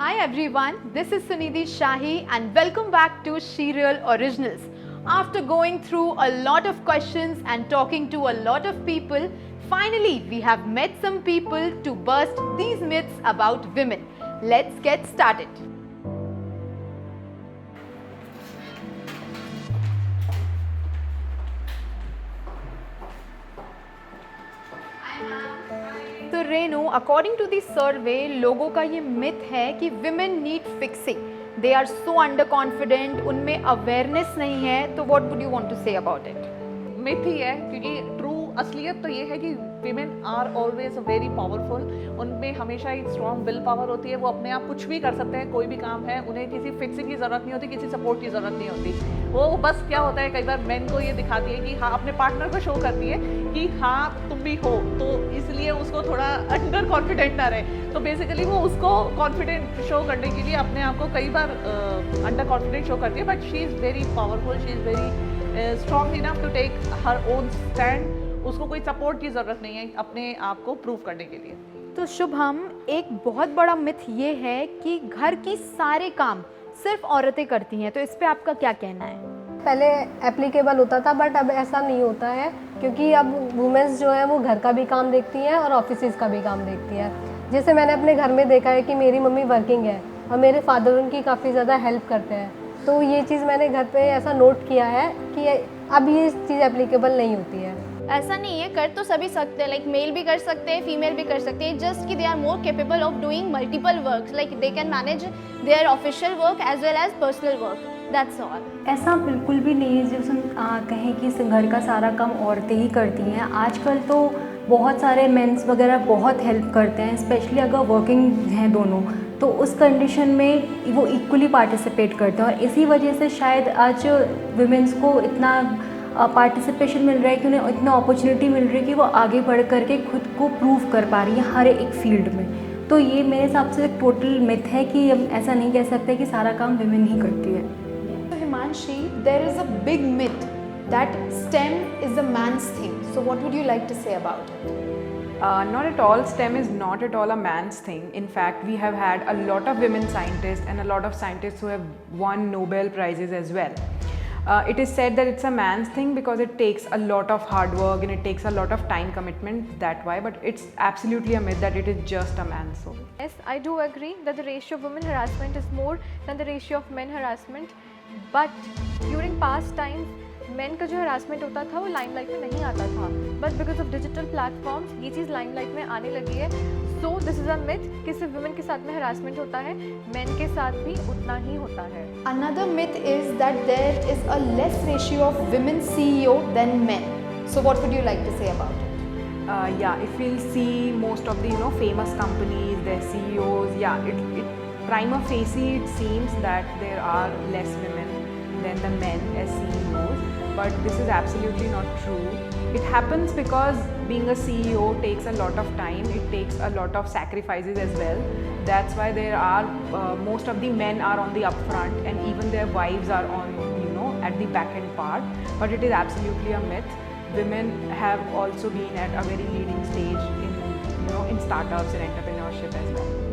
Hi everyone, this is Sunidhi Shahi and welcome back to Serial Originals. After going through a lot of questions and talking to a lot of people, finally we have met some people to burst these myths about women. Let's get started. तो Renu, according to the survey लोगों का ये myth है कि women need fixing, they are so under confident, उनमें awareness नहीं है. तो what would you want to say about it? Myth ही है, क्योंकि ट्रू असलियत तो ये है कि women are always very powerful. उनमें हमेशा एक स्ट्रॉन्ग विल पावर होती है. वो अपने आप कुछ भी कर सकते हैं, कोई भी काम है, उन्हें किसी फिक्सिंग की ज़रूरत नहीं होती, किसी सपोर्ट की ज़रूरत नहीं होती. वो बस क्या होता है, कई बार मेन को ये दिखाती है कि हाँ, अपने पार्टनर को शो करती है कि हाँ तुम भी हो, तो इसलिए उसको थोड़ा अंडर कॉन्फिडेंट ना रहे. तो बेसिकली वो उसको कॉन्फिडेंट शो करने के लिए अपने आप को कई बार अंडर कॉन्फिडेंट शो करती है. But she is very powerful, she is very strong enough to take her own stand. उसको कोई सपोर्ट की ज़रूरत नहीं है अपने आप को प्रूव करने के लिए. तो शुभम, एक बहुत बड़ा मिथ ये है कि घर की सारे काम सिर्फ औरतें करती हैं, तो इस पे आपका क्या कहना है? पहले एप्लीकेबल होता था बट अब ऐसा नहीं होता है, क्योंकि अब वुमेन्स जो है वो घर का भी काम देखती हैं और ऑफिसेज का भी काम देखती हैं. जैसे मैंने अपने घर में देखा है कि मेरी मम्मी वर्किंग है और मेरे फादर उनकी काफ़ी ज़्यादा हेल्प करते हैं. तो ये चीज़ मैंने घर पे ऐसा नोट किया है कि अब ये चीज़ एप्लीकेबल नहीं होती है. ऐसा नहीं है, कर तो सभी सकते हैं, लाइक मेल भी कर सकते हैं, फीमेल भी कर सकते हैं, जस्ट कि they are more capable of doing multiple work, like they can manage their official work as well as personal work. That's all. ऐसा बिल्कुल भी नहीं है जब हम कहें कि घर का सारा काम औरतें ही करती हैं. आजकल तो बहुत सारे मेंस वगैरह बहुत हेल्प करते हैं, स्पेशली अगर वर्किंग हैं दोनों, तो उस कंडीशन में वो इक्वली पार्टिसिपेट करते हैं. और इसी वजह से शायद आज विमेंस को इतना पार्टिसिपेशन मिल रहा है कि उन्हें इतना अपॉर्चुनिटी मिल रही है कि वो आगे बढ़ करके खुद को प्रूव कर पा रही है हर एक फील्ड में. तो ये मेरे हिसाब से एक टोटल मिथ है कि हम ऐसा नहीं कह सकते कि सारा काम विमेन ही करती है. Himanshi, there is a big myth that STEM is a man's thing. So what would you like to say about it? Not at all. STEM is not at all a man's thing. In fact, we have had a lot of women scientists and a lot of scientists who have won Nobel Prizes as well. It is said that it's a man's thing because it takes a lot of hard work and it takes a lot of time commitment, that why, but it's absolutely a myth that it is just a man's soul. Yes, I do agree that the ratio of women harassment is more than the ratio of men harassment. But during past times, men का जो harassment होता था वो limelight में नहीं आता था. But because of digital platforms, ये चीज़ limelight में आने लगी है. So this is a myth कि सिर्फ women के साथ में harassment होता है, men के साथ भी उतना ही होता है. Another myth is that there is a less ratio of women CEO than men. So what would you like to say about it? Yeah, if we'll see most of the famous companies, their CEOs, yeah, it prima facie it seems that there are less women than the men as CEOs, but this is absolutely not true. It happens because being a CEO takes a lot of time, it takes a lot of sacrifices as well. That's why there are most of the men are on the upfront and even their wives are on at the back end part, but it is absolutely a myth. Women have also been at a very leading stage in in startups and entrepreneurship as well.